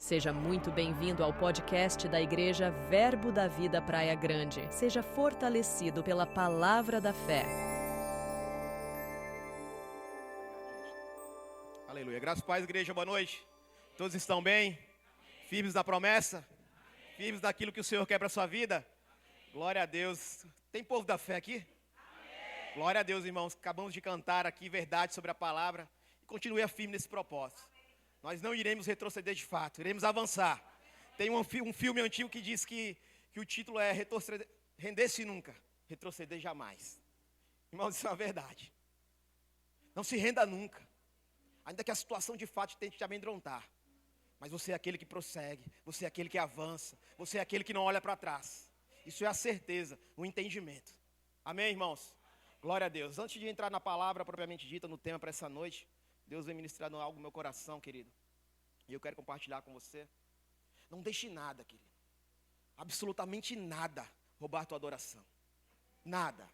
Seja muito bem-vindo ao podcast da Igreja Verbo da Vida Praia Grande. Seja fortalecido pela palavra da fé. Aleluia. Graças a Deus, igreja, boa noite. Todos estão bem? Firmes na promessa? Firmes naquilo que o Senhor quer para a sua vida? Glória a Deus. Tem povo da fé aqui? Glória a Deus, irmãos. Acabamos de cantar aqui verdade sobre a palavra. E continue firme nesse propósito. Nós não iremos retroceder de fato, iremos avançar. Tem um filme antigo que diz que o título é Render-se nunca, retroceder jamais. Irmãos, isso é uma verdade. Não se renda nunca. Ainda que a situação de fato tente te amedrontar. Mas você é aquele que prossegue, você é aquele que avança, você é aquele que não olha para trás. Isso é a certeza, o entendimento. Amém, irmãos? Glória a Deus. Antes de entrar na palavra propriamente dita, no tema para essa noite, Deus vem ministrando algo no meu coração, querido. E eu quero compartilhar com você. Não deixe nada, querido. Absolutamente nada roubar a tua adoração. Nada.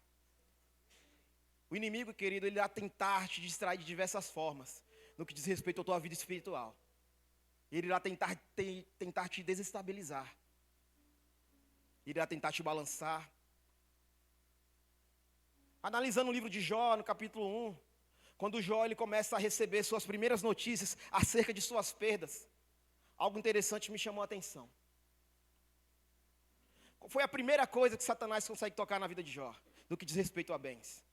O inimigo, querido, ele irá tentar te distrair de diversas formas. No que diz respeito à tua vida espiritual. Ele irá tentar te desestabilizar. Ele irá tentar te balançar. Analisando o livro de Jó, no capítulo 1. Quando Jó ele começa a receber suas primeiras notícias acerca de suas perdas, algo interessante me chamou a atenção. Qual foi a primeira coisa que Satanás consegue tocar na vida de Jó, no que diz respeito a bens?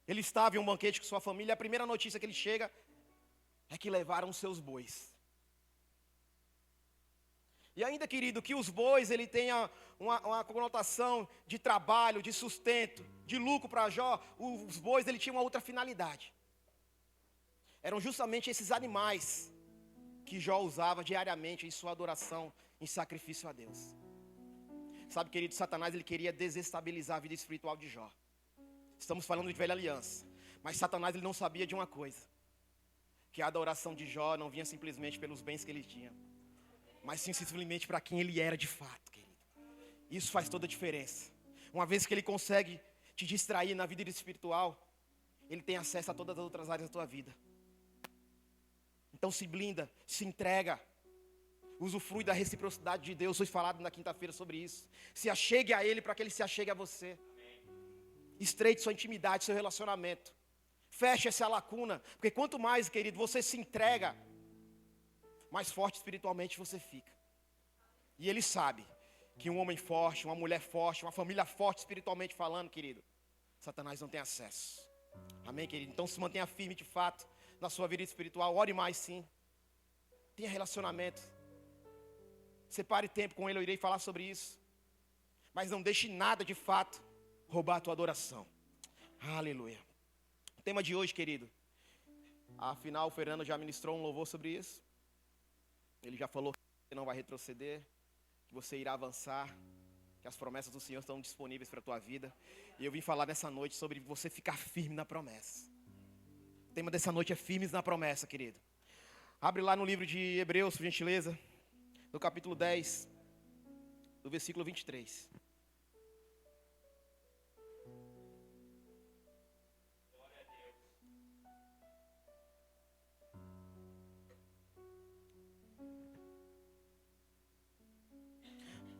Ele estava em um banquete com sua família, e a primeira notícia que ele chega é que levaram os seus bois. E ainda, querido, que os bois ele tenha uma conotação de trabalho, de sustento, de lucro para Jó, os bois ele tinham uma outra finalidade. Eram justamente esses animais que Jó usava diariamente em sua adoração, em sacrifício a Deus. Sabe, querido, Satanás ele queria desestabilizar a vida espiritual de Jó. Estamos falando de velha aliança, mas Satanás ele não sabia de uma coisa, que a adoração de Jó não vinha simplesmente pelos bens que ele tinha, mas sim simplesmente para quem ele era de fato, querido. Isso faz toda a diferença. Uma vez que ele consegue te distrair na vida espiritual, ele tem acesso a todas as outras áreas da tua vida. Então se blinda, se entrega, usufrui da reciprocidade de Deus. Foi falado na quinta-feira sobre isso. Se achegue a Ele para que Ele se achegue a você. Estreite sua intimidade, seu relacionamento. Feche essa lacuna, porque quanto mais, querido, você se entrega, mais forte espiritualmente você fica. E ele sabe que um homem forte, uma mulher forte, uma família forte espiritualmente falando, querido, Satanás não tem acesso. Amém, querido? Então se mantenha firme de fato na sua vida espiritual. Ore mais, sim. Tenha relacionamento. Separe tempo com ele, eu irei falar sobre isso. Mas não deixe nada de fato roubar a tua adoração. Aleluia. O tema de hoje, querido, afinal o Fernando já ministrou um louvor sobre isso. Ele já falou que você não vai retroceder, que você irá avançar, que as promessas do Senhor estão disponíveis para a tua vida. E eu vim falar nessa noite sobre você ficar firme na promessa. O tema dessa noite é firmes na promessa, querido. Abre lá no livro de Hebreus, por gentileza, no capítulo 10, do versículo 23.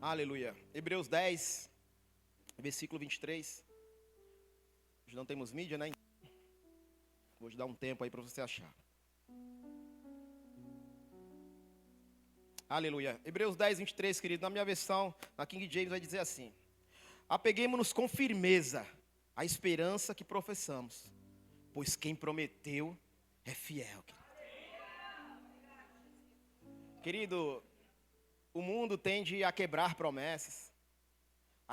Aleluia. Hebreus 10, versículo 23. Hoje não temos mídia, né? Vou te dar um tempo aí para você achar. Aleluia. Hebreus 10, 23, querido. Na minha versão, na King James, vai dizer assim: apeguemo-nos com firmeza à esperança que professamos, pois quem prometeu é fiel. Querido, o mundo tende a quebrar promessas,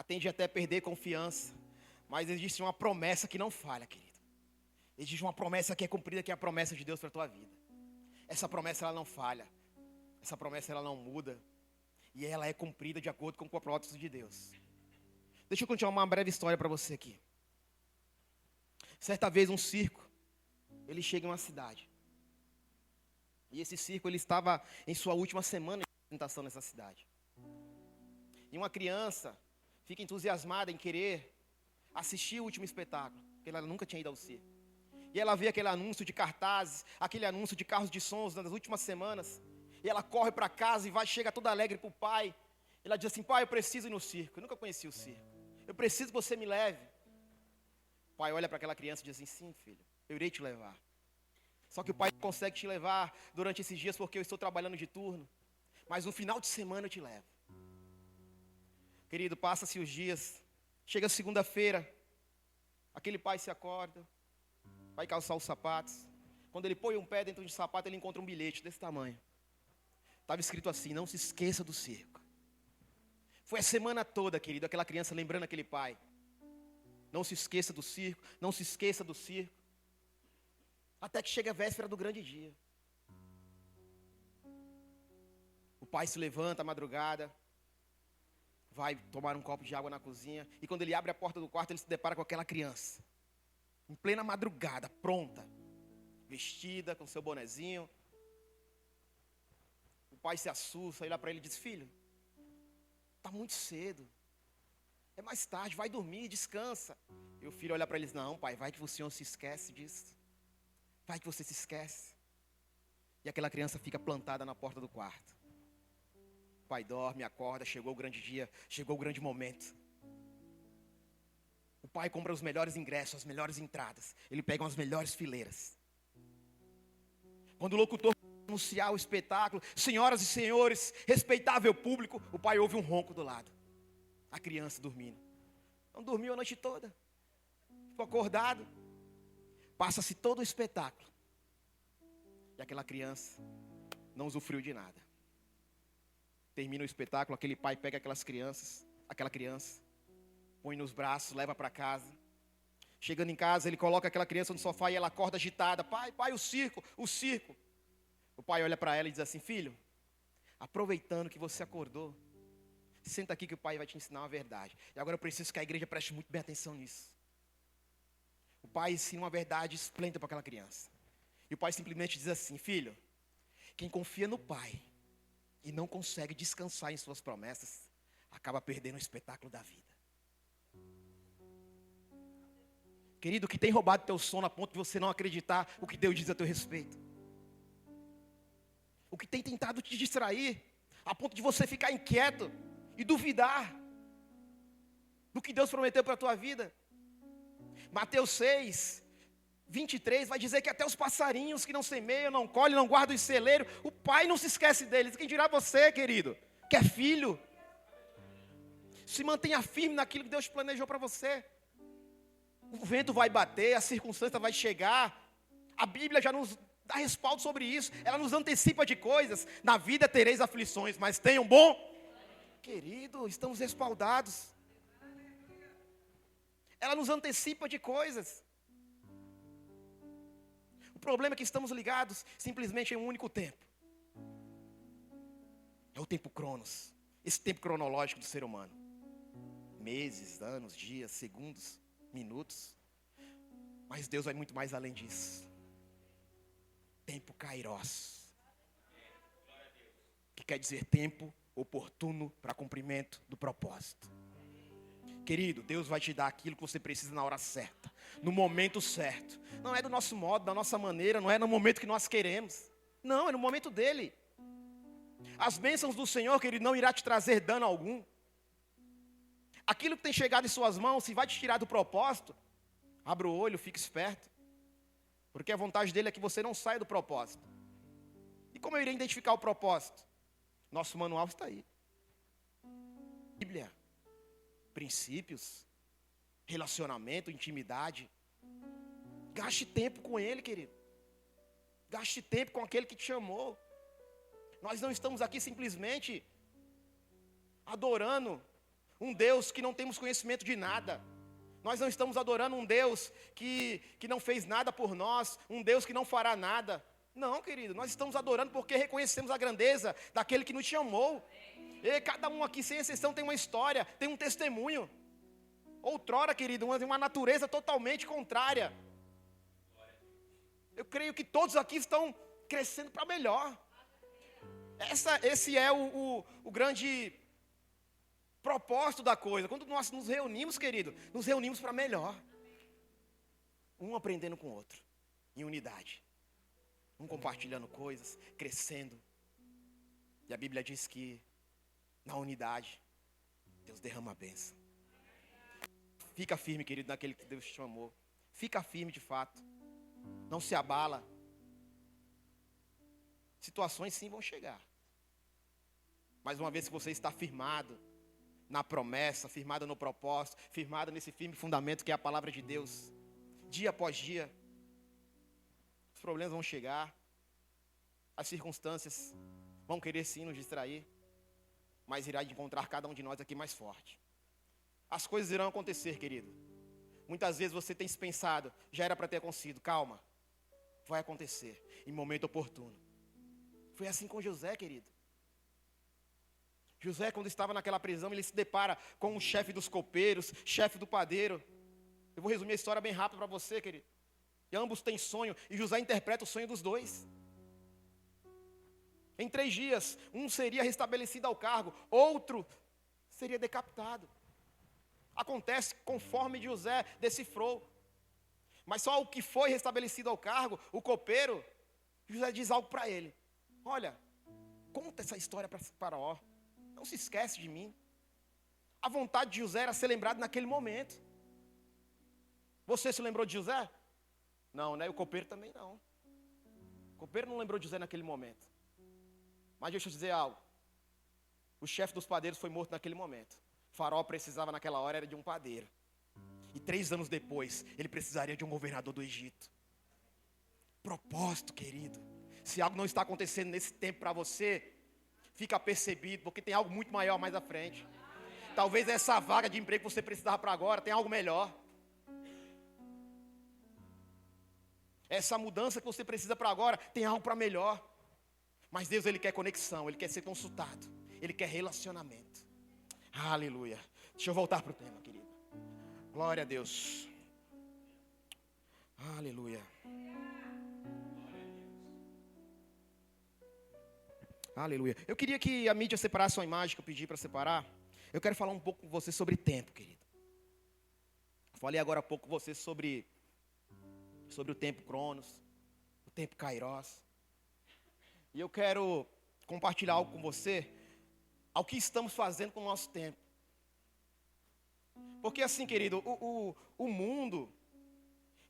tende até a perder confiança, mas existe uma promessa que não falha, querido. Existe uma promessa que é cumprida, que é a promessa de Deus para a tua vida. Essa promessa ela não falha, essa promessa ela não muda, e ela é cumprida de acordo com o propósito de Deus. Deixa eu continuar uma breve história para você aqui. Certa vez um circo, ele chega em uma cidade, e esse circo ele estava em sua última semana apresentação nessa cidade. E uma criança fica entusiasmada em querer assistir o último espetáculo, porque ela nunca tinha ido ao circo. E ela vê aquele anúncio de cartazes, aquele anúncio de carros de sons nas últimas semanas. E ela corre para casa e chega toda alegre para o pai. Ela diz assim: pai, eu preciso ir no circo. Eu nunca conheci o circo. Eu preciso que você me leve. O pai olha para aquela criança e diz assim: sim, filho, eu irei te levar. Só que o pai não consegue te levar durante esses dias porque eu estou trabalhando de turno. Mas no final de semana eu te levo. Querido, passa-se os dias. Chega segunda-feira. Aquele pai se acorda. Vai calçar os sapatos. Quando ele põe um pé dentro de um sapato, ele encontra um bilhete desse tamanho. Estava escrito assim: não se esqueça do circo. Foi a semana toda, querido, aquela criança lembrando aquele pai. Não se esqueça do circo, não se esqueça do circo. Até que chega a véspera do grande dia. O pai se levanta à madrugada, vai tomar um copo de água na cozinha, e quando ele abre a porta do quarto, ele se depara com aquela criança. Em plena madrugada, pronta, vestida, com seu bonezinho. O pai se assusta, olha para ele e diz: filho, está muito cedo. É mais tarde, vai dormir, descansa. E o filho olha para ele e diz: não, pai, vai que o senhor se esquece disso. Vai que você se esquece. E aquela criança fica plantada na porta do quarto. O pai dorme, acorda, chegou o grande dia, chegou o grande momento. O pai compra os melhores ingressos, as melhores entradas. Ele pega as melhores fileiras. Quando o locutor anunciar o espetáculo, senhoras e senhores, respeitável público, o pai ouve um ronco do lado. A criança dormindo. Não dormiu a noite toda. Ficou acordado. Passa-se todo o espetáculo. E aquela criança não usufruiu de nada. Termina o espetáculo, aquele pai pega aquela criança, põe nos braços, leva para casa. Chegando em casa, ele coloca aquela criança no sofá e ela acorda agitada. Pai, o circo, o circo. O pai olha para ela e diz assim: filho, aproveitando que você acordou, senta aqui que o pai vai te ensinar uma verdade. E agora eu preciso que a igreja preste muito bem atenção nisso. O pai ensina uma verdade esplêndida para aquela criança. E o pai simplesmente diz assim: filho, quem confia no pai e não consegue descansar em suas promessas, acaba perdendo o espetáculo da vida. Querido, o que tem roubado teu sono a ponto de você não acreditar o que Deus diz a teu respeito? O que tem tentado te distrair a ponto de você ficar inquieto e duvidar do que Deus prometeu para a tua vida? Mateus 6, 23 vai dizer que até os passarinhos que não semeiam, não colhem, não guardam em celeiro, o pai não se esquece deles. Quem dirá você, querido, que é filho? Se mantenha firme naquilo que Deus planejou para você. O vento vai bater, a circunstância vai chegar. A Bíblia já nos dá respaldo sobre isso. Ela nos antecipa de coisas. Na vida tereis aflições, mas tenham bom. Querido, estamos respaldados. Ela nos antecipa de coisas. O problema é que estamos ligados simplesmente em um único tempo. É o tempo cronos. Esse tempo cronológico do ser humano. Meses, anos, dias, segundos, minutos. Mas Deus vai muito mais além disso. Tempo kairos, que quer dizer tempo oportuno para cumprimento do propósito. Querido, Deus vai te dar aquilo que você precisa na hora certa, no momento certo. Não é do nosso modo, da nossa maneira, não é no momento que nós queremos. Não, é no momento dele. As bênçãos do Senhor, querido, não irá te trazer dano algum. Aquilo que tem chegado em suas mãos, se vai te tirar do propósito, abra o olho, fique esperto. Porque a vontade dele é que você não saia do propósito. E como eu irei identificar o propósito? Nosso manual está aí. Bíblia, princípios, relacionamento, intimidade. Gaste tempo com ele, querido. Gaste tempo com aquele que te chamou. Nós não estamos aqui simplesmente adorando um Deus que não temos conhecimento de nada. Nós não estamos adorando um Deus que não fez nada por nós, um Deus que não fará nada. Não, querido, nós estamos adorando porque reconhecemos a grandeza daquele que nos chamou. E cada um aqui, sem exceção, tem uma história, tem um testemunho. Outrora, querido, uma natureza totalmente contrária. Eu creio que todos aqui estão crescendo para melhor. Esse é o grande propósito da coisa. Quando nós nos reunimos, querido, nos reunimos para melhor. Um aprendendo com o outro. em unidade. Um compartilhando coisas, crescendo. E a Bíblia diz que na unidade, Deus derrama a bênção. Fica firme, querido, naquele que Deus te chamou. Fica firme de fato. Não se abala. Situações sim vão chegar. Mas uma vez que você está firmado na promessa, firmado no propósito, firmado nesse firme fundamento que é a palavra de Deus, dia após dia, os problemas vão chegar, as circunstâncias vão querer sim nos distrair, mas irá encontrar cada um de nós aqui mais forte. As coisas irão acontecer, querido. Muitas vezes você tem se pensado, já era para ter acontecido, calma, vai acontecer em momento oportuno. Foi assim com José, querido. José, quando estava naquela prisão, ele se depara com o chefe dos copeiros, chefe do padeiro. Eu vou resumir a história bem rápido para você, querido. E ambos têm sonho, e José interpreta o sonho dos dois. Em 3 dias, um seria restabelecido ao cargo, outro seria decapitado. Acontece conforme José decifrou. Mas só o que foi restabelecido ao cargo, o copeiro, José diz algo para ele. Olha, conta essa história para Faraó. Não se esquece de mim. A vontade de José era ser lembrado naquele momento. Você se lembrou de José? Não, né? O copeiro também não. O copeiro não lembrou de José naquele momento. Mas deixa eu dizer algo. O chefe dos padeiros foi morto naquele momento. Faraó precisava naquela hora era de um padeiro. E 3 anos depois, ele precisaria de um governador do Egito. Propósito, querido. Se algo não está acontecendo nesse tempo para você, fica percebido, porque tem algo muito maior mais à frente. Talvez essa vaga de emprego que você precisava para agora, tem algo melhor. Essa mudança que você precisa para agora, tem algo para melhor. Mas Deus, Ele quer conexão, Ele quer ser consultado, Ele quer relacionamento. Aleluia. Deixa eu voltar para o tema, querido. Glória a Deus. Aleluia. Aleluia. Eu queria que a mídia separasse uma imagem que eu pedi para separar. Eu quero falar um pouco com você sobre tempo, querido. Falei agora há pouco com você sobre o tempo Cronos, o tempo Kairos. E eu quero compartilhar algo com você, ao que estamos fazendo com o nosso tempo. Porque assim, querido, o mundo,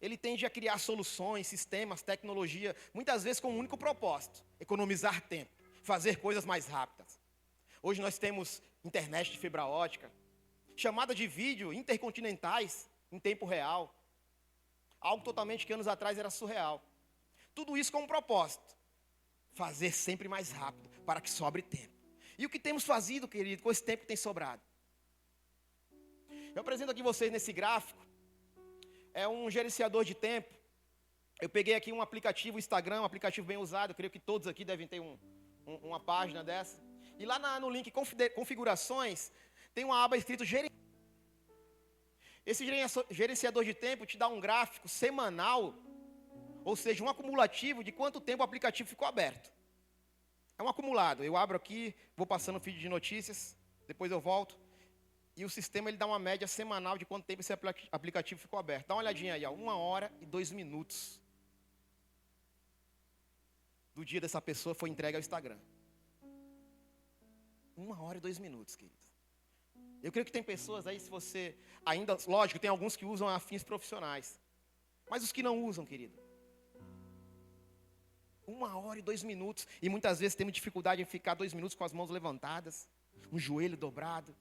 ele tende a criar soluções, sistemas, tecnologia, muitas vezes com um único propósito: economizar tempo, fazer coisas mais rápidas. Hoje nós temos internet de fibra ótica, chamada de vídeo intercontinentais em tempo real. Algo totalmente que anos atrás era surreal. Tudo isso com um propósito: fazer sempre mais rápido, para que sobre tempo. E o que temos fazido, querido, com esse tempo que tem sobrado? Eu apresento aqui vocês nesse gráfico. É um gerenciador de tempo. Eu peguei aqui um aplicativo, Instagram, um aplicativo bem usado. Eu creio que todos aqui devem ter uma página dessa. E lá no link configurações, tem uma aba escrito gerenciador. Esse gerenciador de tempo te dá um gráfico semanal, ou seja, um acumulativo de quanto tempo o aplicativo ficou aberto. É um acumulado. Eu abro aqui, vou passando o feed de notícias, depois eu volto. E o sistema ele dá uma média semanal de quanto tempo esse aplicativo ficou aberto. Dá uma olhadinha aí, ó, 1 hora e 2 minutos. Do dia dessa pessoa foi entregue ao Instagram. 1 hora e 2 minutos, querido. Eu creio que tem pessoas aí, se você ainda, lógico, tem alguns que usam a fins profissionais. Mas os que não usam, querido, 1 hora e 2 minutos. E muitas vezes temos dificuldade em ficar 2 minutos com as mãos levantadas, um joelho dobrado.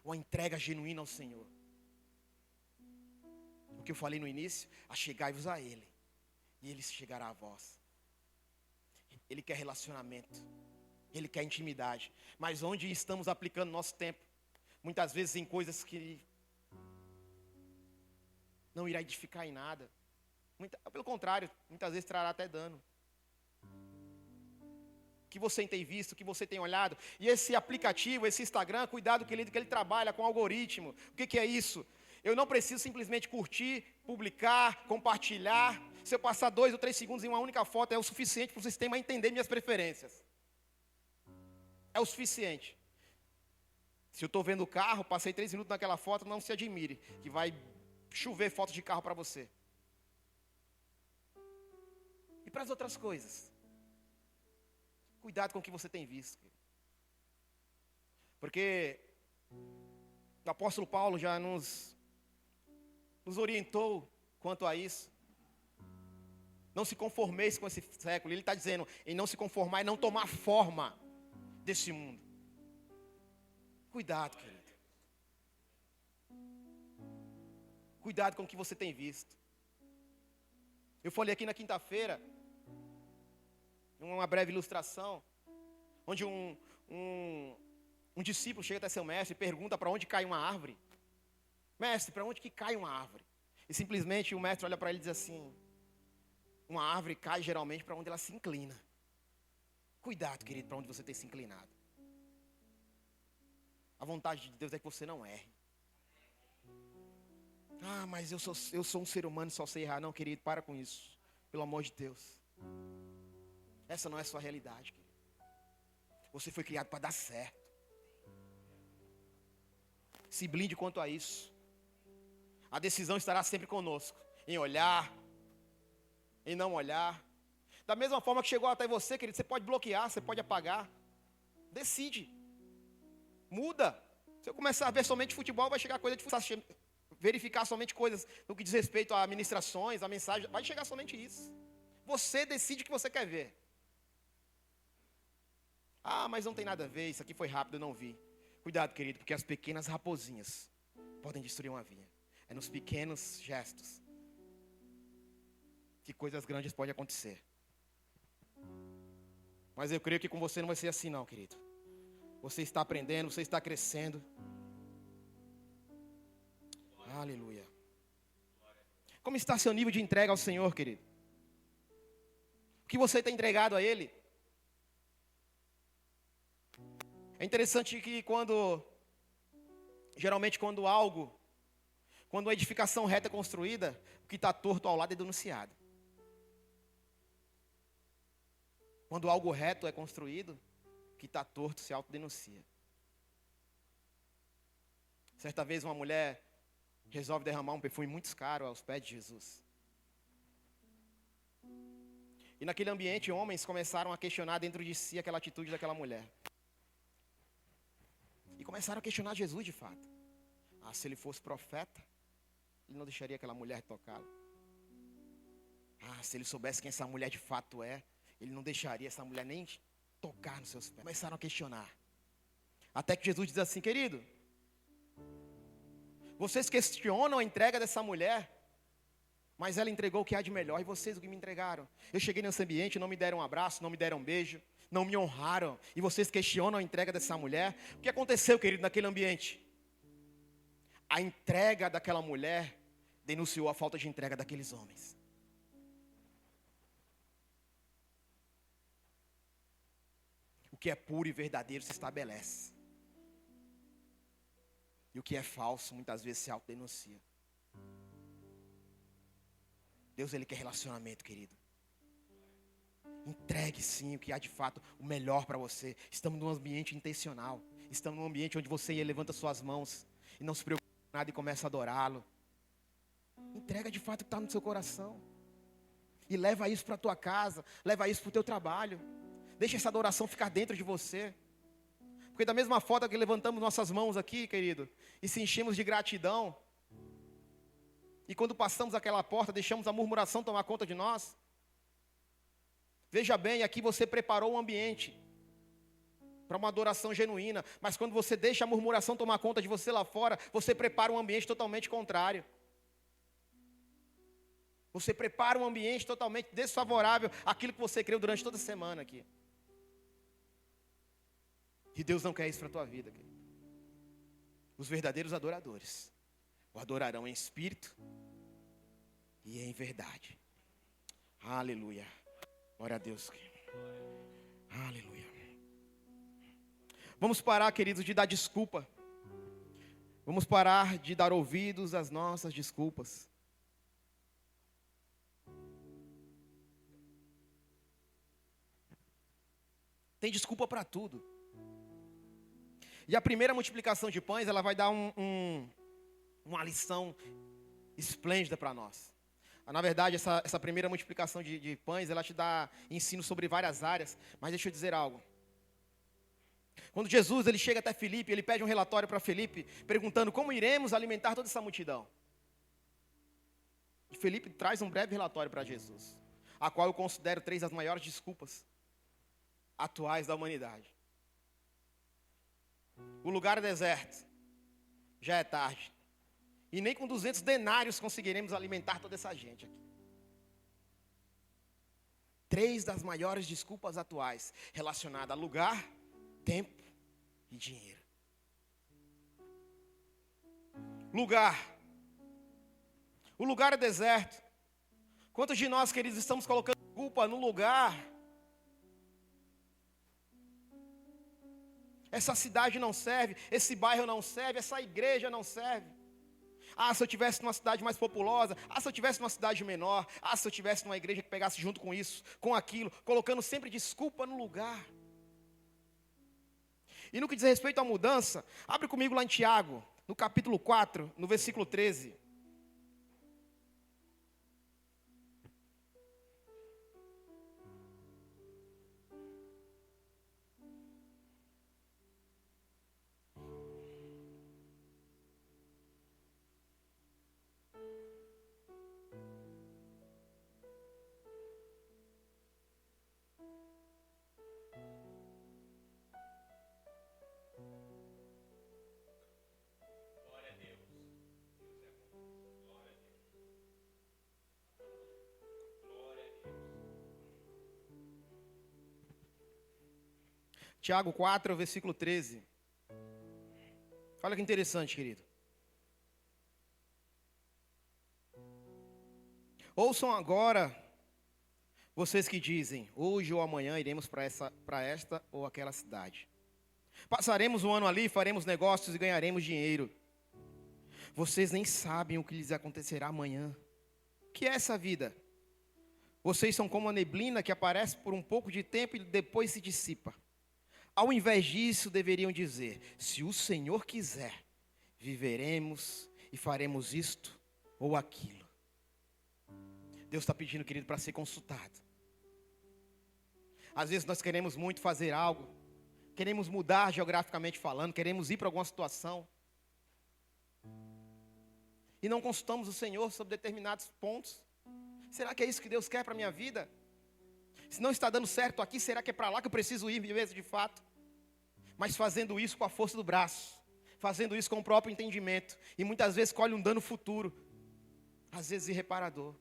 Uma entrega genuína ao Senhor. O que eu falei no início: achegai-vos a Ele, e Ele chegará a vós. Ele quer relacionamento, Ele quer intimidade. Mas onde estamos aplicando nosso tempo? Muitas vezes em coisas que não irá edificar em nada. Pelo contrário, muitas vezes trará até dano. Que você tem visto, que você tem olhado. E esse aplicativo, esse Instagram, cuidado, querido, que ele trabalha com algoritmo. O que é isso? Eu não preciso simplesmente curtir, publicar, compartilhar. Se eu passar 2 ou 3 segundos em uma única foto, é o suficiente para o sistema entender minhas preferências. É o suficiente. Se eu estou vendo o carro, passei 3 minutos naquela foto, não se admire, que vai chover fotos de carro para você. E para as outras coisas? Cuidado com o que você tem visto. Porque o apóstolo Paulo já nos orientou quanto a isso. Não se conformeis com esse século. Ele está dizendo em não se conformar e não tomar forma desse mundo. Cuidado, querido. Cuidado com o que você tem visto. Eu falei aqui na quinta-feira, uma breve ilustração, onde um discípulo chega até seu mestre e pergunta para onde cai uma árvore. Mestre, para onde que cai uma árvore? E simplesmente o mestre olha para ele e diz assim: uma árvore cai geralmente para onde ela se inclina. Cuidado, querido, para onde você tem se inclinado. A vontade de Deus é que você não erre. Ah, mas eu sou um ser humano e só sei errar. Não, querido, para com isso. Pelo amor de Deus. Essa não é a sua realidade, querido. Você foi criado para dar certo. Se blinde quanto a isso. A decisão estará sempre conosco. Em olhar, em não olhar. Da mesma forma que chegou até você, querido, você pode bloquear, você pode apagar. Decide. Muda. Se eu começar a ver somente futebol, vai chegar coisa de futebol. Verificar somente coisas no que diz respeito a ministrações, a mensagem, vai chegar somente isso. Você decide o que você quer ver. Ah, mas não tem nada a ver, isso aqui foi rápido, eu não vi. Cuidado, querido, porque as pequenas raposinhas podem destruir uma vinha. É nos pequenos gestos que coisas grandes podem acontecer. Mas eu creio que com você não vai ser assim não, querido. Você está aprendendo, você está crescendo. Aleluia. Como está seu nível de entrega ao Senhor, querido? O que você tem entregado a Ele? É interessante que geralmente quando a edificação reta é construída, o que está torto ao lado é denunciado. Quando algo reto é construído, o que está torto se autodenuncia. Certa vez uma mulher resolve derramar um perfume muito caro aos pés de Jesus. E naquele ambiente, homens começaram a questionar dentro de si aquela atitude daquela mulher. E começaram a questionar Jesus de fato. Ah, se ele fosse profeta, ele não deixaria aquela mulher tocá-lo. Ah, se ele soubesse quem essa mulher de fato é, ele não deixaria essa mulher nem tocar nos seus pés. Começaram a questionar. Até que Jesus diz assim: querido, vocês questionam a entrega dessa mulher, mas ela entregou o que há de melhor. E vocês o que me entregaram? Eu cheguei nesse ambiente, não me deram um abraço, não me deram um beijo, não me honraram. E vocês questionam a entrega dessa mulher. O que aconteceu, querido, naquele ambiente? A entrega daquela mulher denunciou a falta de entrega daqueles homens. O que é puro e verdadeiro se estabelece. E o que é falso, muitas vezes se autodenuncia. Deus, Ele quer relacionamento, querido. Entregue sim o que há de fato o melhor para você. Estamos num ambiente intencional. Estamos num ambiente onde você levanta suas mãos e não se preocupa com nada e começa a adorá-lo. Entrega de fato o que está no seu coração. E leva isso para a tua casa, leva isso para o teu trabalho. Deixa essa adoração ficar dentro de você. Porque da mesma forma que levantamos nossas mãos aqui, querido, e se enchemos de gratidão, e quando passamos aquela porta, deixamos a murmuração tomar conta de nós. Veja bem, aqui você preparou um ambiente para uma adoração genuína, mas quando você deixa a murmuração tomar conta de você lá fora, você prepara um ambiente totalmente contrário. Você prepara um ambiente totalmente desfavorável àquilo que você creu durante toda a semana aqui. E Deus não quer isso para a tua vida, querido. Os verdadeiros adoradores o adorarão em espírito e em verdade. Aleluia. Glória a Deus. Aleluia. Vamos parar, queridos, de dar desculpa. Vamos parar de dar ouvidos às nossas desculpas. Tem desculpa para tudo. E a primeira multiplicação de pães, ela vai dar uma lição esplêndida para nós. Na verdade, essa primeira multiplicação de pães, ela te dá ensino sobre várias áreas. Mas deixa eu dizer algo. Quando Jesus ele chega até Filipe, ele pede um relatório para Filipe, perguntando como iremos alimentar toda essa multidão. E Filipe traz um breve relatório para Jesus, a qual eu considero 3 das maiores desculpas atuais da humanidade. O lugar é deserto, já é tarde, e nem com 200 denários conseguiremos alimentar toda essa gente aqui. 3 das maiores desculpas atuais relacionadas a lugar, tempo e dinheiro. Lugar. O lugar é deserto. Quantos de nós, queridos, estamos colocando culpa no lugar? Essa cidade não serve, esse bairro não serve, essa igreja não serve. Ah, se eu tivesse numa cidade mais populosa, ah, se eu tivesse numa cidade menor, ah, se eu tivesse numa igreja que pegasse junto com isso, com aquilo, colocando sempre desculpa no lugar. E no que diz respeito à mudança, abre comigo lá em Tiago, no capítulo 4, no versículo 13. Tiago 4, versículo 13. Olha que interessante, querido. Ouçam agora, vocês que dizem, hoje ou amanhã iremos para esta ou aquela cidade. Passaremos um ano ali, faremos negócios e ganharemos dinheiro. Vocês nem sabem o que lhes acontecerá amanhã. O que é essa vida? Vocês são como a neblina que aparece por um pouco de tempo e depois se dissipa. Ao invés disso, deveriam dizer, se o Senhor quiser, viveremos e faremos isto ou aquilo. Deus está pedindo, querido, para ser consultado. Às vezes nós queremos muito fazer algo, queremos mudar geograficamente falando, queremos ir para alguma situação, e não consultamos o Senhor sobre determinados pontos. Será que é isso que Deus quer para a minha vida? Se não está dando certo aqui, será que é para lá que eu preciso ir mesmo de fato? Mas fazendo isso com a força do braço, fazendo isso com o próprio entendimento, e muitas vezes colhe um dano futuro, às vezes irreparador.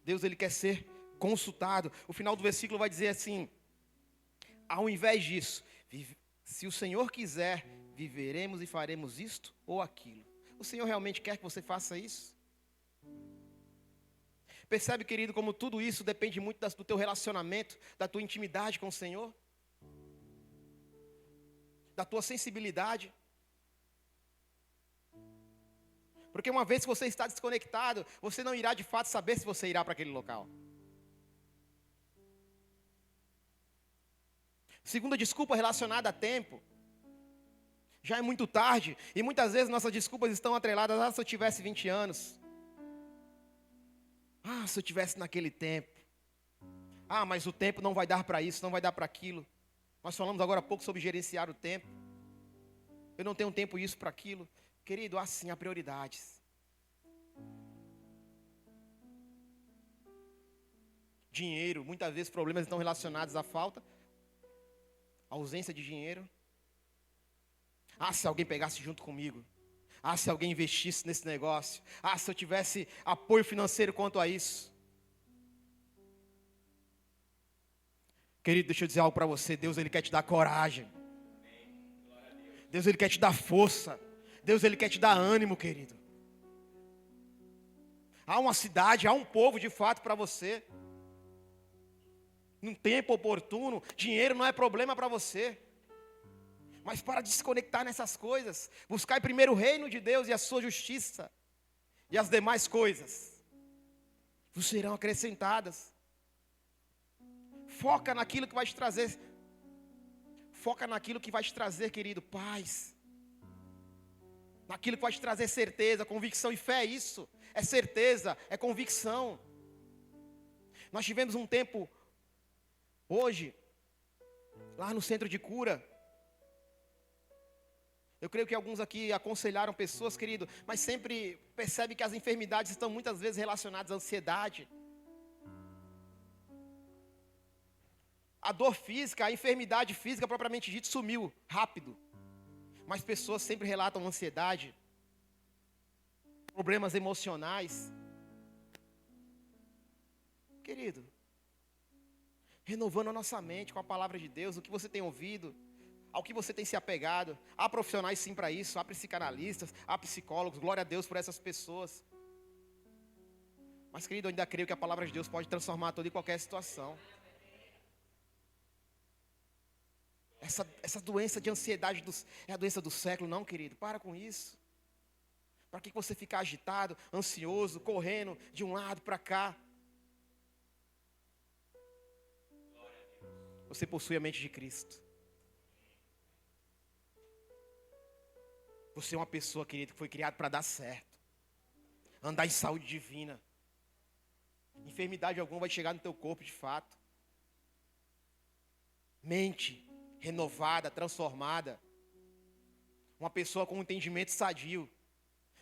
Deus ele quer ser consultado. O final do versículo vai dizer assim, ao invés disso, se o Senhor quiser, viveremos e faremos isto ou aquilo. O Senhor realmente quer que você faça isso? Percebe, querido, como tudo isso depende muito do teu relacionamento, da tua intimidade com o Senhor? Da tua sensibilidade? Porque uma vez que você está desconectado, você não irá de fato saber se você irá para aquele local. Segunda desculpa relacionada a tempo. Já é muito tarde, e muitas vezes nossas desculpas estão atreladas, se eu tivesse 20 anos. Se eu tivesse naquele tempo. Mas o tempo não vai dar para isso, não vai dar para aquilo. Nós falamos agora há pouco sobre gerenciar o tempo. Eu não tenho tempo isso para aquilo. Querido, assim há prioridades. Dinheiro, muitas vezes problemas estão relacionados à falta, à ausência de dinheiro. Se alguém pegasse junto comigo. Se alguém investisse nesse negócio. Se eu tivesse apoio financeiro quanto a isso. Querido, deixa eu dizer algo para você. Deus ele quer te dar coragem. Deus ele quer te dar força. Deus ele quer te dar ânimo, querido. Há uma cidade, há um povo de fato para você. Num tempo oportuno, dinheiro não é problema para você. Mas para desconectar nessas coisas, buscar primeiro o reino de Deus e a sua justiça, e as demais coisas vos serão acrescentadas. Foca naquilo que vai te trazer. Foca naquilo que vai te trazer, querido, paz. Naquilo que vai te trazer certeza, convicção e fé, isso. é certeza, é convicção. Nós tivemos um tempo, hoje, lá no centro de cura. Eu creio que alguns aqui aconselharam pessoas, querido, mas sempre percebe que as enfermidades estão muitas vezes relacionadas à ansiedade. A dor física, a enfermidade física propriamente dita sumiu rápido. Mas pessoas sempre relatam ansiedade, problemas emocionais. Querido, renovando a nossa mente com a palavra de Deus, o que você tem ouvido, ao que você tem se apegado. Há profissionais sim para isso, há psicanalistas, há psicólogos, glória a Deus por essas pessoas. Mas querido, eu ainda creio que a palavra de Deus pode transformar toda e qualquer situação. Essa doença de ansiedade é a doença do século, não, querido, para com isso. Para que você ficar agitado, ansioso, correndo de um lado para cá? Você possui a mente de Cristo. Você é uma pessoa, querido, que foi criada para dar certo. Andar em saúde divina. Enfermidade alguma vai chegar no teu corpo de fato. Mente renovada, transformada. Uma pessoa com um entendimento sadio.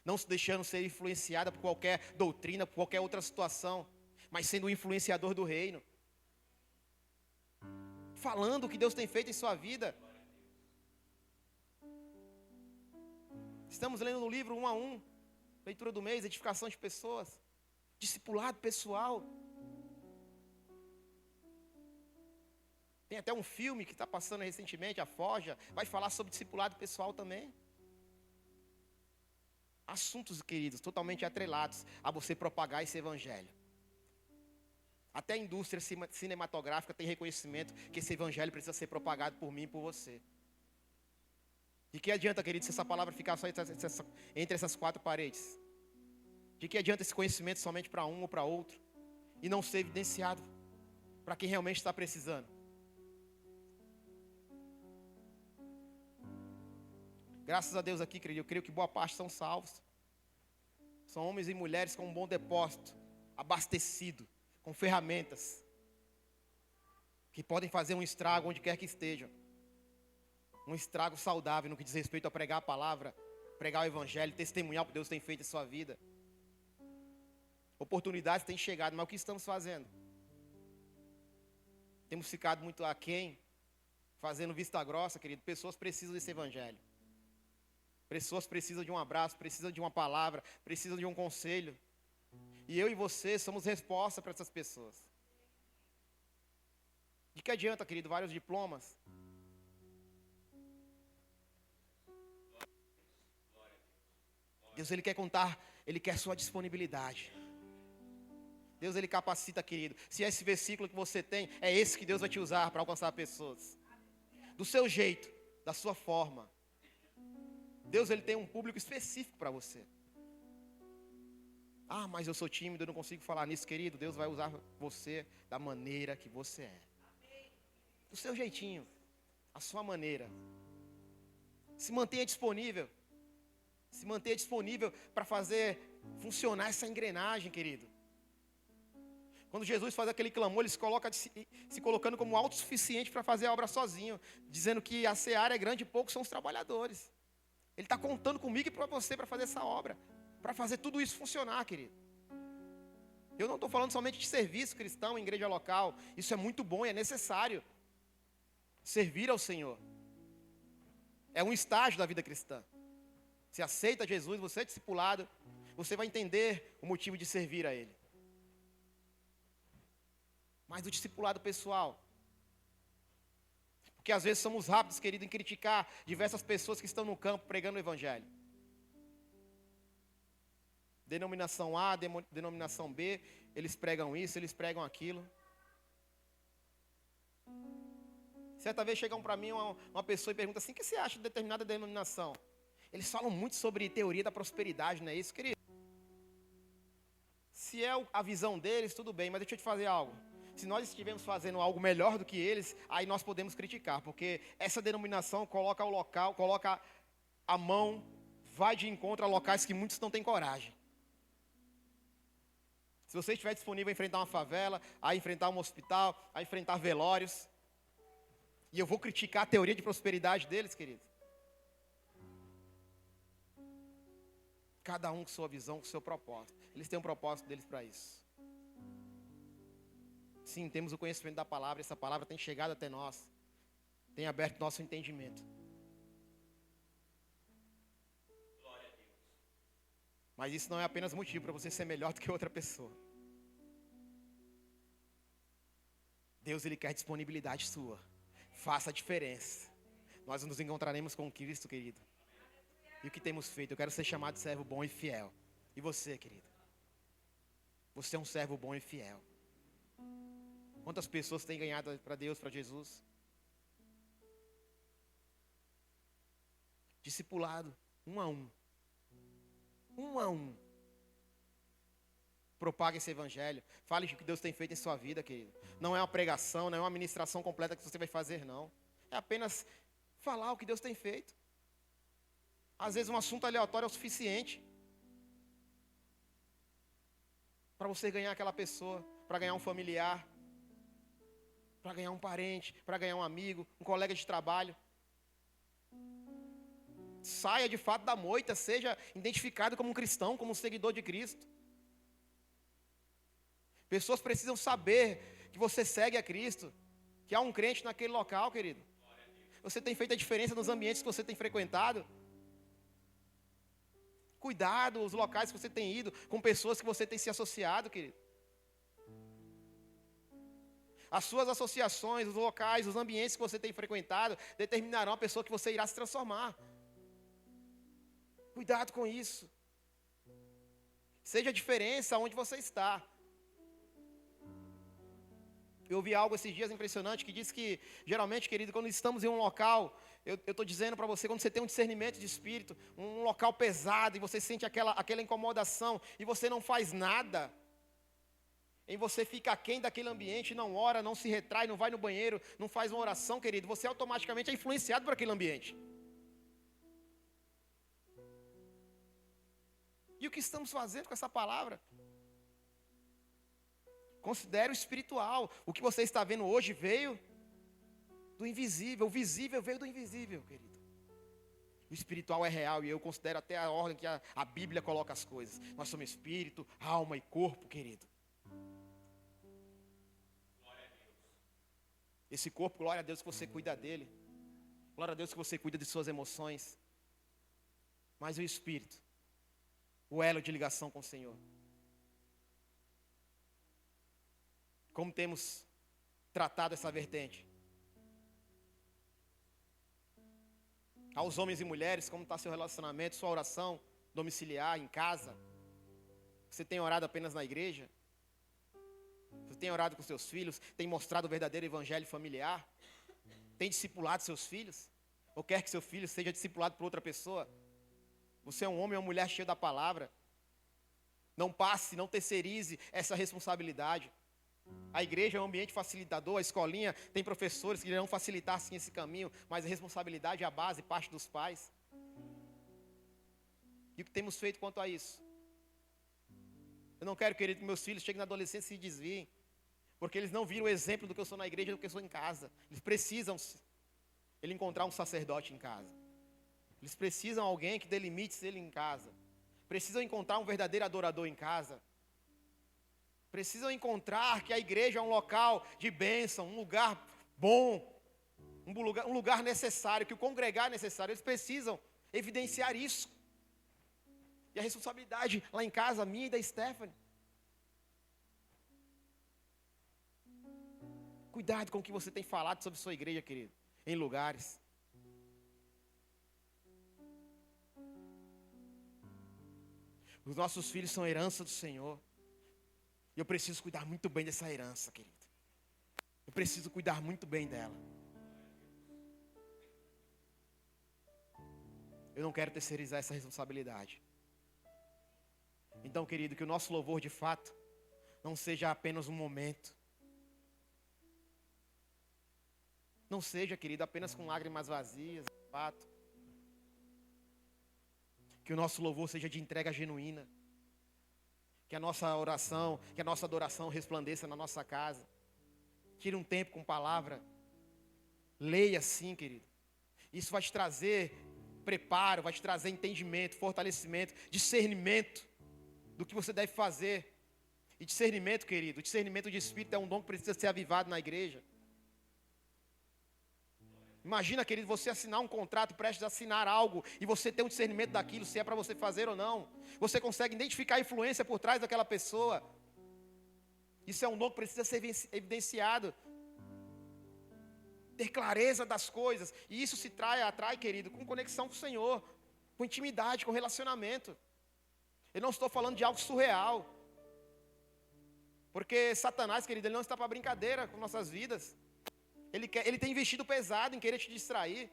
Não se deixando ser influenciada por qualquer doutrina, por qualquer outra situação. Mas sendo um influenciador do reino. Falando o que Deus tem feito em sua vida. Estamos lendo no livro 1 a 1. Leitura do mês, edificação de pessoas. Discipulado pessoal. Tem até um filme que está passando recentemente, a Forja, vai falar sobre discipulado pessoal também. Assuntos, queridos, totalmente atrelados a você propagar esse evangelho. Até a indústria cinematográfica tem reconhecimento que esse evangelho precisa ser propagado por mim e por você. De que adianta, querido, se essa palavra ficar só entre essas quatro paredes? De que adianta esse conhecimento somente para um ou para outro? E não ser evidenciado para quem realmente está precisando? Graças a Deus aqui, querido, eu creio que boa parte são salvos. São homens e mulheres com um bom depósito, abastecido, com ferramentas, que podem fazer um estrago onde quer que estejam. Um estrago saudável no que diz respeito a pregar a palavra, pregar o evangelho, testemunhar o que Deus tem feito em sua vida. Oportunidades têm chegado, mas o que estamos fazendo? Temos ficado muito aquém, fazendo vista grossa, querido. Pessoas precisam desse evangelho. Pessoas precisam de um abraço, precisam de uma palavra, precisam de um conselho. E eu e você somos resposta para essas pessoas. De que adianta, querido, vários diplomas? Deus, Ele quer contar, Ele quer sua disponibilidade. Deus, Ele capacita, querido. Se esse versículo que você tem, é esse que Deus vai te usar para alcançar pessoas. Do seu jeito, da sua forma. Deus, Ele tem um público específico para você. Ah, mas eu sou tímido, eu não consigo falar nisso, querido. Deus vai usar você da maneira que você é. Do seu jeitinho, a sua maneira. Se mantenha disponível. Se mantenha disponível para fazer funcionar essa engrenagem, querido. Quando Jesus faz aquele clamor, Ele se colocando como autossuficiente para fazer a obra sozinho. Dizendo que a seara é grande e poucos são os trabalhadores. Ele está contando comigo e para você para fazer essa obra. Para fazer tudo isso funcionar, querido. Eu não estou falando somente de serviço cristão em igreja local. Isso é muito bom e é necessário. Servir ao Senhor. É um estágio da vida cristã. Se aceita Jesus, você é discipulado, você vai entender o motivo de servir a Ele. Mas o discipulado pessoal. Porque às vezes somos rápidos, querido, em criticar diversas pessoas que estão no campo pregando o evangelho. Denominação A, denominação B, eles pregam isso, eles pregam aquilo. Certa vez chegam para mim uma pessoa e pergunta assim: o que você acha de determinada denominação? Eles falam muito sobre teoria da prosperidade, não é isso, querido? Se é a visão deles, tudo bem, mas deixa eu te fazer algo. Se nós estivermos fazendo algo melhor do que eles, aí nós podemos criticar, porque essa denominação coloca o local, coloca a mão, vai de encontro a locais que muitos não têm coragem. Se você estiver disponível a enfrentar uma favela, a enfrentar um hospital, a enfrentar velórios, e eu vou criticar a teoria de prosperidade deles, querido. Cada um com sua visão, com seu propósito. Eles têm um propósito deles para isso. Sim, temos o conhecimento da palavra, essa palavra tem chegado até nós, tem aberto nosso entendimento. Mas isso não é apenas motivo para você ser melhor do que outra pessoa. Deus, Ele quer disponibilidade sua. Faça a diferença. Nós nos encontraremos com Cristo, querido. E o que temos feito? Eu quero ser chamado de servo bom e fiel. E você, querido? Você é um servo bom e fiel. Quantas pessoas têm ganhado para Deus, para Jesus? Discipulado, um a um. Um a um. Propague esse evangelho. Fale o que Deus tem feito em sua vida, querido. Não é uma pregação, não é uma ministração completa que você vai fazer, não. É apenas falar o que Deus tem feito. Às vezes um assunto aleatório é o suficiente para você ganhar aquela pessoa, para ganhar um familiar, para ganhar um parente, para ganhar um amigo, um colega de trabalho. Saia de fato da moita, seja identificado como um cristão, como um seguidor de Cristo. Pessoas precisam saber que você segue a Cristo, que há um crente naquele local, querido. Você tem feito a diferença nos ambientes que você tem frequentado. Cuidado os locais que você tem ido, com pessoas que você tem se associado, querido. As suas associações, os locais, os ambientes que você tem frequentado, determinarão a pessoa que você irá se transformar. Cuidado com isso. Seja a diferença onde você está. Eu ouvi algo esses dias impressionante que diz que, geralmente, querido, quando estamos em um local, eu estou dizendo para você, quando você tem um discernimento de espírito, um local pesado, e você sente aquela incomodação, e você não faz nada, e você fica aquém daquele ambiente, não ora, não se retrai, não vai no banheiro, não faz uma oração, querido, você automaticamente é influenciado por aquele ambiente. E o que estamos fazendo com essa palavra? Considere o espiritual. O que você está vendo hoje veio do invisível. O visível veio do invisível, querido. O espiritual é real e eu considero até a ordem que a Bíblia coloca as coisas. Nós somos espírito, alma e corpo, querido. Glória a Deus. Esse corpo, glória a Deus que você cuida dele. Glória a Deus que você cuida de suas emoções. Mas o espírito, o elo de ligação com o Senhor. Como temos tratado essa vertente? Aos homens e mulheres, como está seu relacionamento, sua oração domiciliar, em casa? Você tem orado apenas na igreja? Você tem orado com seus filhos? Tem mostrado o verdadeiro evangelho familiar? Tem discipulado seus filhos? Ou quer que seu filho seja discipulado por outra pessoa? Você é um homem ou uma mulher cheio da palavra. Não passe, não terceirize essa responsabilidade. A igreja é um ambiente facilitador, a escolinha tem professores que irão facilitar sim esse caminho, mas a responsabilidade é a base, parte dos pais. E o que temos feito quanto a isso? Eu não quero, querido, que meus filhos cheguem na adolescência e se desviem, porque eles não viram o exemplo do que eu sou na igreja e do que eu sou em casa. Eles precisam encontrar um sacerdote em casa. Eles precisam de alguém que dê limites ele em casa. Precisam encontrar um verdadeiro adorador em casa. Precisam encontrar que a igreja é um local de bênção, um lugar bom, um lugar necessário, que o congregar é necessário. Eles precisam evidenciar isso. E a responsabilidade lá em casa, minha e da Stephanie. Cuidado com o que você tem falado sobre sua igreja, querido, em lugares. Os nossos filhos são herança do Senhor. E eu preciso cuidar muito bem dessa herança, querido. Eu preciso cuidar muito bem dela. Eu não quero terceirizar essa responsabilidade. Então, querido, que o nosso louvor de fato não seja apenas um momento. Não seja, querido, apenas com lágrimas vazias, de fato. Que o nosso louvor seja de entrega genuína. Que a nossa oração, que a nossa adoração resplandeça na nossa casa. Tire um tempo com palavra. Leia sim, querido. Isso vai te trazer preparo, vai te trazer entendimento, fortalecimento, discernimento do que você deve fazer. E discernimento, querido, discernimento de espírito é um dom que precisa ser avivado na igreja. Imagina, querido, você assinar um contrato, prestes a assinar algo, e você ter um discernimento daquilo, se é para você fazer ou não. Você consegue identificar a influência por trás daquela pessoa. Isso é um dom que precisa ser evidenciado. Ter clareza das coisas. E isso se atrai, querido, com conexão com o Senhor, com intimidade, com relacionamento. Eu não estou falando de algo surreal. Porque Satanás, querido, ele não está para brincadeira com nossas vidas. Ele tem investido pesado em querer te distrair.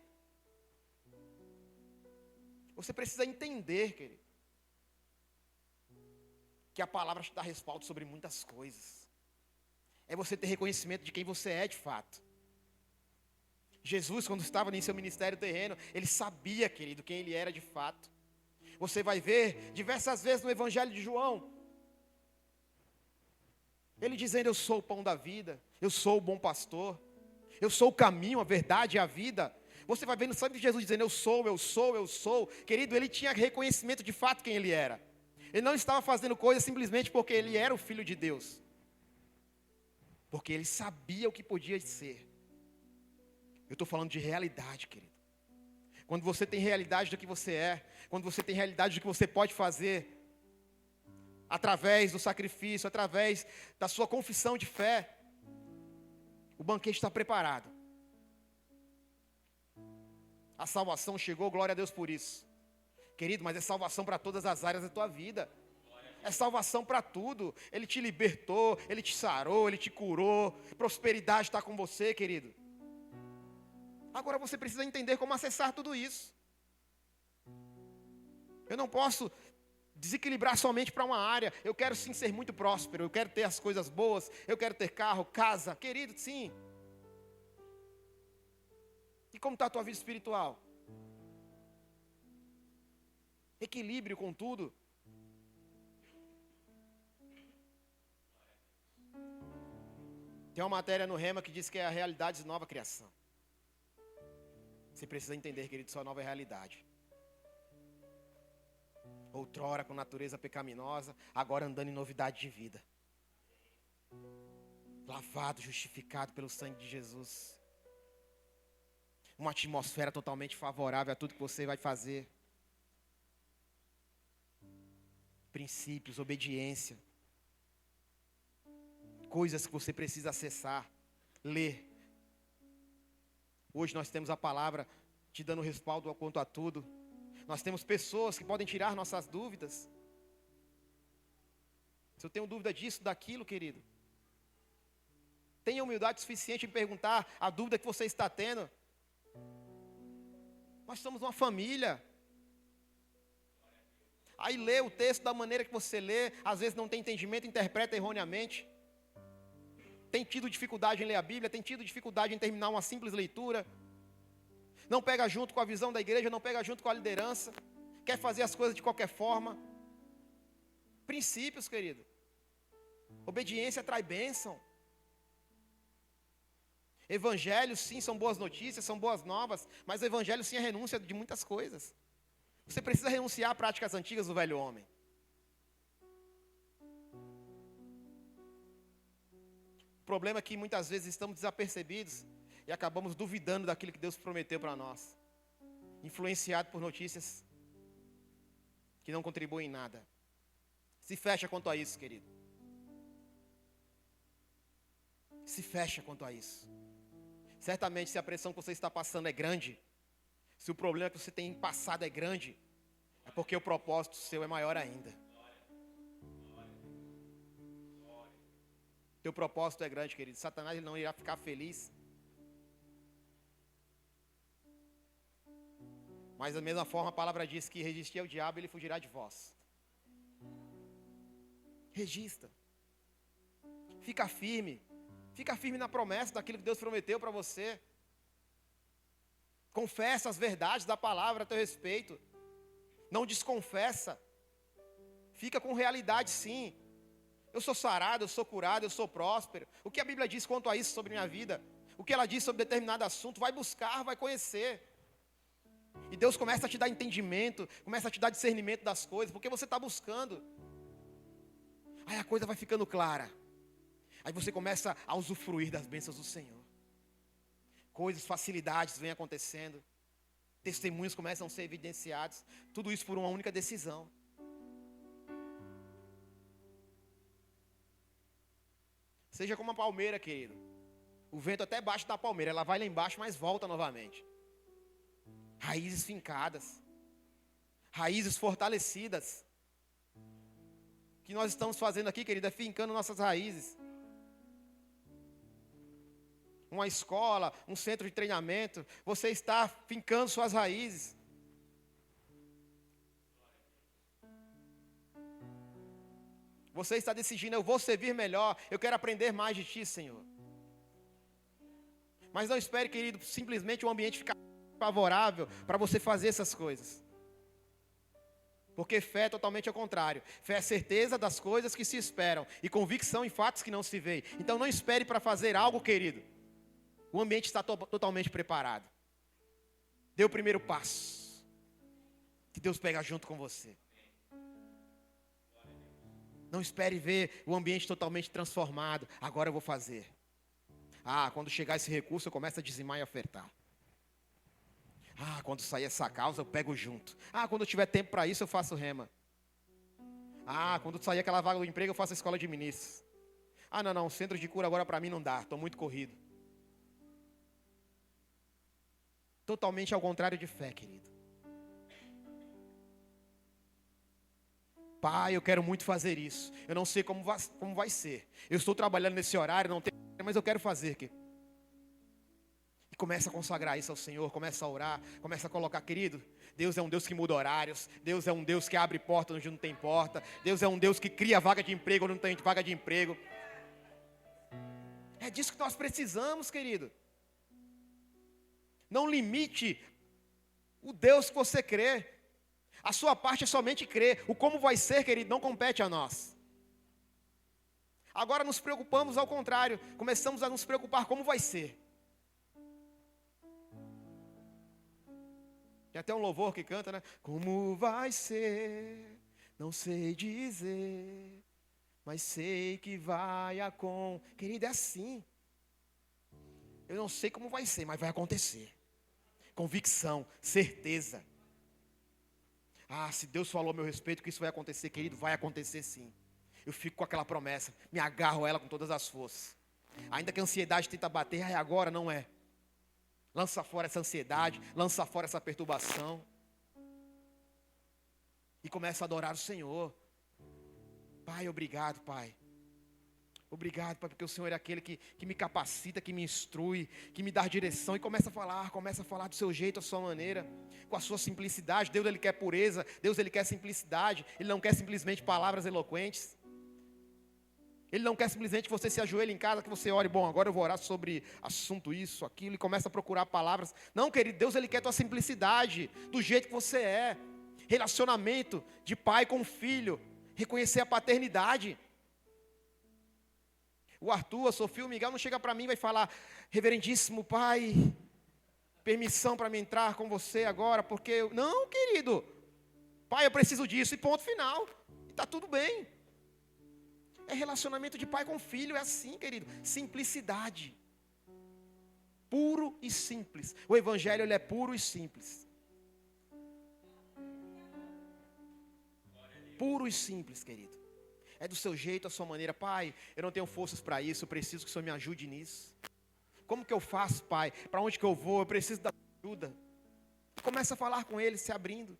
Você precisa entender, querido, que a palavra te dá respaldo sobre muitas coisas. É você ter reconhecimento de quem você é de fato. Jesus, quando estava em seu ministério terreno, ele sabia, querido, quem ele era de fato. Você vai ver diversas vezes no Evangelho de João, ele dizendo: eu sou o pão da vida, eu sou o bom pastor, eu sou o caminho, a verdade e a vida. Você vai vendo sempre Jesus dizendo: eu sou, eu sou, eu sou. Querido, ele tinha reconhecimento de fato quem ele era. Ele não estava fazendo coisas simplesmente porque ele era o Filho de Deus, porque ele sabia o que podia ser. Eu estou falando de realidade, querido. Quando você tem realidade do que você é, quando você tem realidade do que você pode fazer, através do sacrifício, através da sua confissão de fé, o banquete está preparado. A salvação chegou, glória a Deus por isso. Querido, mas é salvação para todas as áreas da tua vida. É salvação para tudo. Ele te libertou, ele te sarou, ele te curou. Prosperidade está com você, querido. Agora você precisa entender como acessar tudo isso. Eu não posso desequilibrar somente para uma área. Eu quero sim ser muito próspero, eu quero ter as coisas boas, eu quero ter carro, casa. Querido, sim. E como está a tua vida espiritual? Equilíbrio com tudo. Tem uma matéria no Rema que diz que é a realidade de nova criação. Você precisa entender, querido, sua nova realidade. Outrora com natureza pecaminosa, agora andando em novidade de vida. Lavado, justificado pelo sangue de Jesus. Uma atmosfera totalmente favorável a tudo que você vai fazer. Princípios, obediência. Coisas que você precisa acessar, ler. Hoje nós temos a palavra te dando respaldo quanto a tudo. Nós temos pessoas que podem tirar nossas dúvidas. Se eu tenho dúvida disso, daquilo, querido, tenha humildade suficiente em perguntar a dúvida que você está tendo. Nós somos uma família. Aí lê o texto da maneira que você lê, às vezes não tem entendimento, interpreta erroneamente. Tem tido dificuldade em ler a Bíblia, tem tido dificuldade em terminar uma simples leitura. Não pega junto com a visão da igreja, não pega junto com a liderança. Quer fazer as coisas de qualquer forma. Princípios, querido. Obediência traz bênção. Evangelho, sim, são boas notícias, são boas novas. Mas o evangelho, sim, é renúncia de muitas coisas. Você precisa renunciar a práticas antigas do velho homem. O problema é que muitas vezes estamos desapercebidos e acabamos duvidando daquilo que Deus prometeu para nós. Influenciado por notícias que não contribuem em nada. Se fecha quanto a isso, querido. Se fecha quanto a isso. Certamente, se a pressão que você está passando é grande, se o problema que você tem passado é grande, é porque o propósito seu é maior ainda. Teu propósito é grande, querido. Satanás ele não irá ficar feliz. Mas da mesma forma a palavra diz que resistir ao diabo, ele fugirá de vós. Resista. Fica firme. Fica firme na promessa daquilo que Deus prometeu para você. Confessa as verdades da palavra a teu respeito. Não desconfessa. Fica com realidade sim. Eu sou sarado, eu sou curado, eu sou próspero. O que a Bíblia diz quanto a isso sobre minha vida? O que ela diz sobre determinado assunto? Vai buscar, vai conhecer. E Deus começa a te dar entendimento, começa a te dar discernimento das coisas, porque você está buscando. Aí a coisa vai ficando clara. Aí você começa a usufruir das bênçãos do Senhor. Coisas, facilidades vêm acontecendo. Testemunhos começam a ser evidenciados. Tudo isso por uma única decisão. Seja como uma palmeira, querido. O vento até bate da palmeira, ela vai lá embaixo, mas volta novamente. Raízes fincadas. Raízes fortalecidas. O que nós estamos fazendo aqui, querido, é fincando nossas raízes. Uma escola, um centro de treinamento, você está fincando suas raízes. Você está decidindo, eu vou servir melhor, eu quero aprender mais de Ti, Senhor. Mas não espere, querido, simplesmente um ambiente ficar favorável para você fazer essas coisas. Porque fé é totalmente ao contrário. Fé é certeza das coisas que se esperam e convicção em fatos que não se veem. Então não espere para fazer algo, querido. O ambiente está totalmente preparado. Dê o primeiro passo. Que Deus pega junto com você. Não espere ver o ambiente totalmente transformado. Agora eu vou fazer. Quando chegar esse recurso eu começo a dizimar e ofertar. Quando sair essa causa eu pego junto. Quando eu tiver tempo para isso eu faço rema. Quando sair aquela vaga do emprego eu faço a escola de ministros. Não, centro de cura agora para mim não dá, estou muito corrido. Totalmente ao contrário de fé, querido. Pai, eu quero muito fazer isso. Eu não sei como vai ser. Eu estou trabalhando nesse horário, não tenho, mas eu quero fazer. E começa a consagrar isso ao Senhor, começa a orar, começa a colocar, querido, Deus é um Deus que muda horários, Deus é um Deus que abre porta onde não tem porta, Deus é um Deus que cria vaga de emprego onde não tem vaga de emprego. É disso que nós precisamos, querido. Não limite o Deus que você crê. A sua parte é somente crer. O como vai ser, querido, não compete a nós. Agora nos preocupamos ao contrário. Começamos a nos preocupar como vai ser. Tem até um louvor que canta, né? Como vai ser, não sei dizer, mas sei que vai acontecer. Querido, é assim. Eu não sei como vai ser, mas vai acontecer. Convicção, certeza. Se Deus falou a meu respeito que isso vai acontecer, querido, vai acontecer sim. Eu fico com aquela promessa, me agarro a ela com todas as forças. Ainda que a ansiedade tenta bater, agora não é. Lança fora essa ansiedade, lança fora essa perturbação. E começa a adorar o Senhor. Pai, obrigado, Pai. Obrigado, Pai, porque o Senhor é aquele que me capacita, que me instrui, que me dá direção. E começa a falar do seu jeito, da sua maneira, com a sua simplicidade. Deus, Ele quer pureza, Deus, Ele quer simplicidade. Ele não quer simplesmente palavras eloquentes. Ele não quer simplesmente que você se ajoelhe em casa, que você ore, agora eu vou orar sobre assunto isso, aquilo, e começa a procurar palavras. Não, querido, Deus, Ele quer a tua simplicidade, do jeito que você é. Relacionamento de pai com filho, reconhecer a paternidade. O Arthur, a Sofia, o Miguel não chega para mim e vai falar, reverendíssimo pai, permissão para me entrar com você agora, porque... Não, querido, pai, eu preciso disso, e ponto final, e está tudo bem. É relacionamento de pai com filho, é assim, querido, simplicidade. Puro e simples. O evangelho, ele é puro e simples. Puro e simples, querido. É do seu jeito, a sua maneira. Pai, eu não tenho forças para isso, eu preciso que o Senhor me ajude nisso. Como que eu faço, Pai? Para onde que eu vou? Eu preciso da ajuda. Começa a falar com Ele, se abrindo.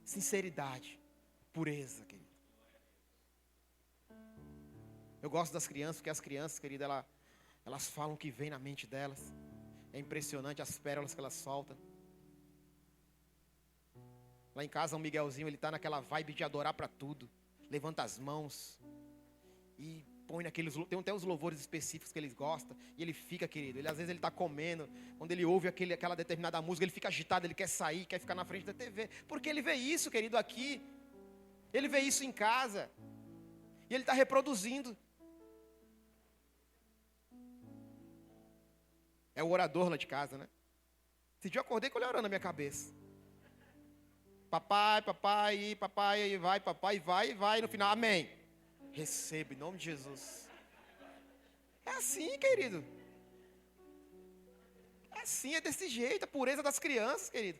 Sinceridade, pureza, querido. Eu gosto das crianças, porque as crianças, querido, elas falam o que vem na mente delas. É impressionante as pérolas que elas soltam. Lá em casa, o Miguelzinho, ele está naquela vibe de adorar para tudo. Levanta as mãos e põe naqueles... Tem até os louvores específicos que eles gostam. E ele fica, querido, às vezes ele está comendo. Quando ele ouve aquela determinada música, ele fica agitado, ele quer sair, quer ficar na frente da TV. Porque ele vê isso, querido, aqui. Ele vê isso em casa. E ele está reproduzindo. É o orador lá de casa, né? Esse dia eu acordei com ele orando na minha cabeça. Papai, papai, papai, vai, papai, vai, vai. No final, amém. Receba em nome de Jesus. É assim, querido. É assim, é desse jeito. A pureza das crianças, querido.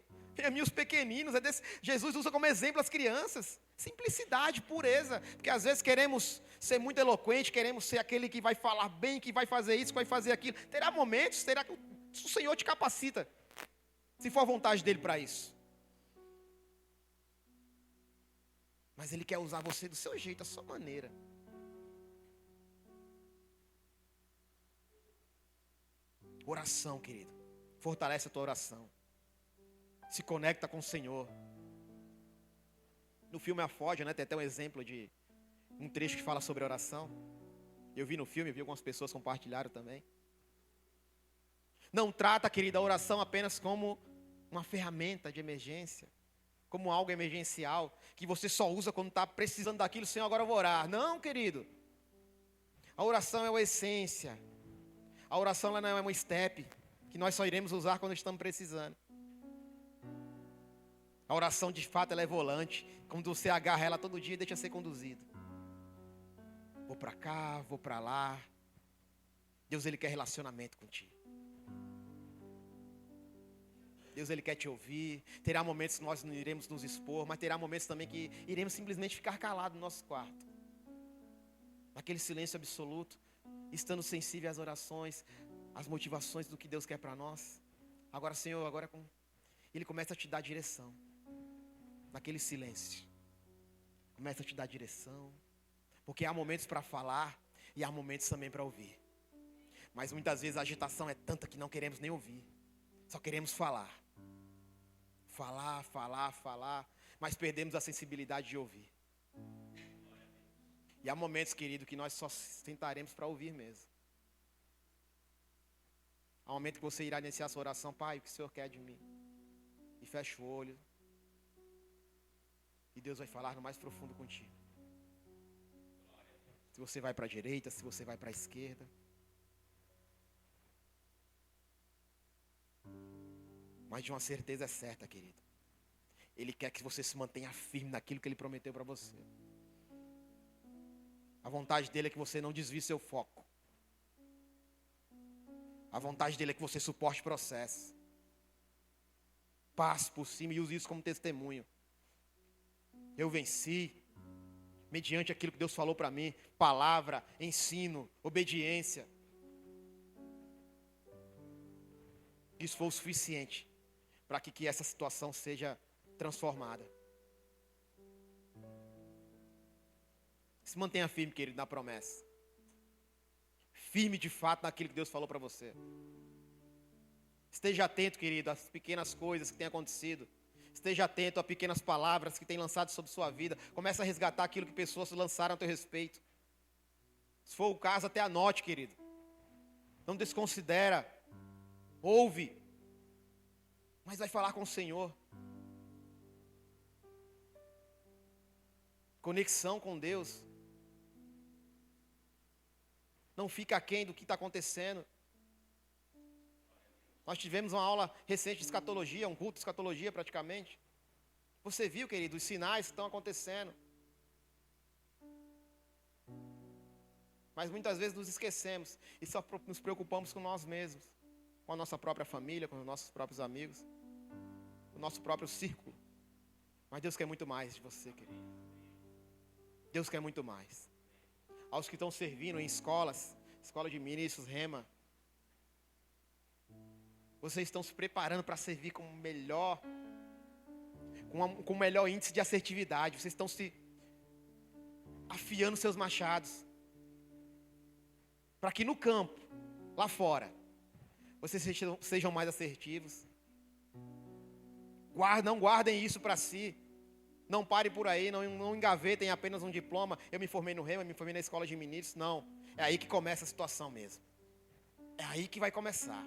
Os pequeninos, Jesus usa como exemplo as crianças. Simplicidade, pureza. Porque às vezes queremos ser muito eloquente, queremos ser aquele que vai falar bem, que vai fazer isso, que vai fazer aquilo. Terá momentos, terá que o Senhor te capacita, se for a vontade dele para isso. Mas ele quer usar você do seu jeito, da sua maneira. Oração, querido. Fortalece a tua oração. Se conecta com o Senhor. No filme A Forja, né, tem até um exemplo de um trecho que fala sobre oração. Eu vi no filme, vi algumas pessoas compartilharam também. Não trata, querida, a oração apenas como uma ferramenta de emergência, como algo emergencial, que você só usa quando está precisando daquilo. Senhor, agora eu vou orar. Não, querido. A oração é uma essência. A oração ela não é uma step, que nós só iremos usar quando estamos precisando. A oração, de fato, ela é volante. Quando você agarra ela todo dia, deixa ser conduzido. Vou para cá, vou para lá. Deus, Ele quer relacionamento contigo. Deus, Ele quer te ouvir. Terá momentos que nós não iremos nos expor, mas terá momentos também que iremos simplesmente ficar calados no nosso quarto. Naquele silêncio absoluto, estando sensível às orações, às motivações do que Deus quer para nós. Agora, Senhor, Ele começa a te dar direção. Naquele silêncio. Começa a te dar direção. Porque há momentos para falar e há momentos também para ouvir. Mas muitas vezes a agitação é tanta que não queremos nem ouvir. Só queremos falar. Falar, falar, falar. Mas perdemos a sensibilidade de ouvir. E há momentos, querido, que nós só sentaremos para ouvir mesmo. Há um momento que você irá iniciar a sua oração. Pai, o que o Senhor quer de mim? E fecha o olho. E Deus vai falar no mais profundo contigo. Se você vai para a direita, se você vai para a esquerda. Mas de uma certeza certa, querido. Ele quer que você se mantenha firme naquilo que Ele prometeu para você. A vontade dele é que você não desvie seu foco. A vontade dele é que você suporte o processo. Passe por cima e use isso como testemunho. Eu venci, mediante aquilo que Deus falou para mim, palavra, ensino, obediência. Isso foi o suficiente para que essa situação seja transformada. Se mantenha firme, querido, na promessa. Firme de fato naquilo que Deus falou para você. Esteja atento, querido, às pequenas coisas que têm acontecido. Esteja atento a pequenas palavras que têm lançado sobre sua vida. Comece a resgatar aquilo que pessoas lançaram a teu respeito. Se for o caso, até anote, querido. Não desconsidera. Ouve. Mas vai falar com o Senhor. Conexão com Deus. Não fica aquém do que está acontecendo. Nós tivemos uma aula recente de escatologia, um culto de escatologia praticamente. Você viu, querido, os sinais que estão acontecendo. Mas muitas vezes nos esquecemos e só nos preocupamos com nós mesmos, com a nossa própria família, com os nossos próprios amigos, com o nosso próprio círculo. Mas Deus quer muito mais de você, querido. Deus quer muito mais. Aos que estão servindo em escolas, escola de ministros, Rema, vocês estão se preparando para servir com o melhor índice de assertividade. Vocês estão se afiando seus machados. Para que no campo, lá fora, vocês sejam mais assertivos. Não guardem isso para si. Não parem por aí, não engavetem apenas um diploma. Eu me formei no Rema, eu me formei na escola de ministros. Não, é aí que começa a situação mesmo. É aí que vai começar.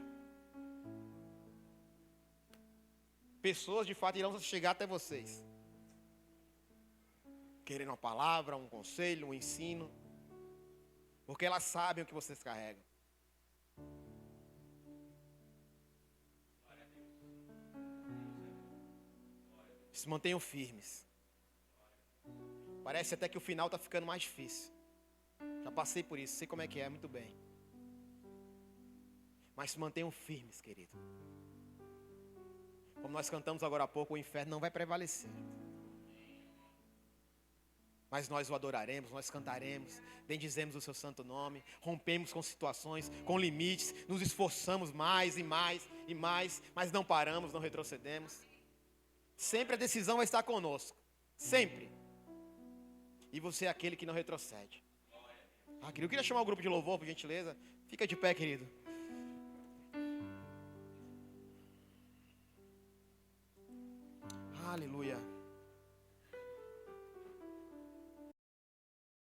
Pessoas de fato irão chegar até vocês. querendo uma palavra, um conselho, um ensino, porque elas sabem o que vocês carregam. Se mantenham firmes. Parece até que o final está ficando mais difícil. Já passei por isso, sei como é que é, muito bem. Mas se mantenham firmes, querido. Como nós cantamos agora há pouco, o inferno não vai prevalecer. Mas nós o adoraremos, nós cantaremos, bendizemos o seu santo nome, rompemos com situações, com limites, nos esforçamos mais e mais e mais, mas não paramos, não retrocedemos. Sempre a decisão vai estar conosco, sempre. E você é aquele que não retrocede. Querido, eu queria chamar o grupo de louvor, por gentileza. Fica de pé, querido. Aleluia.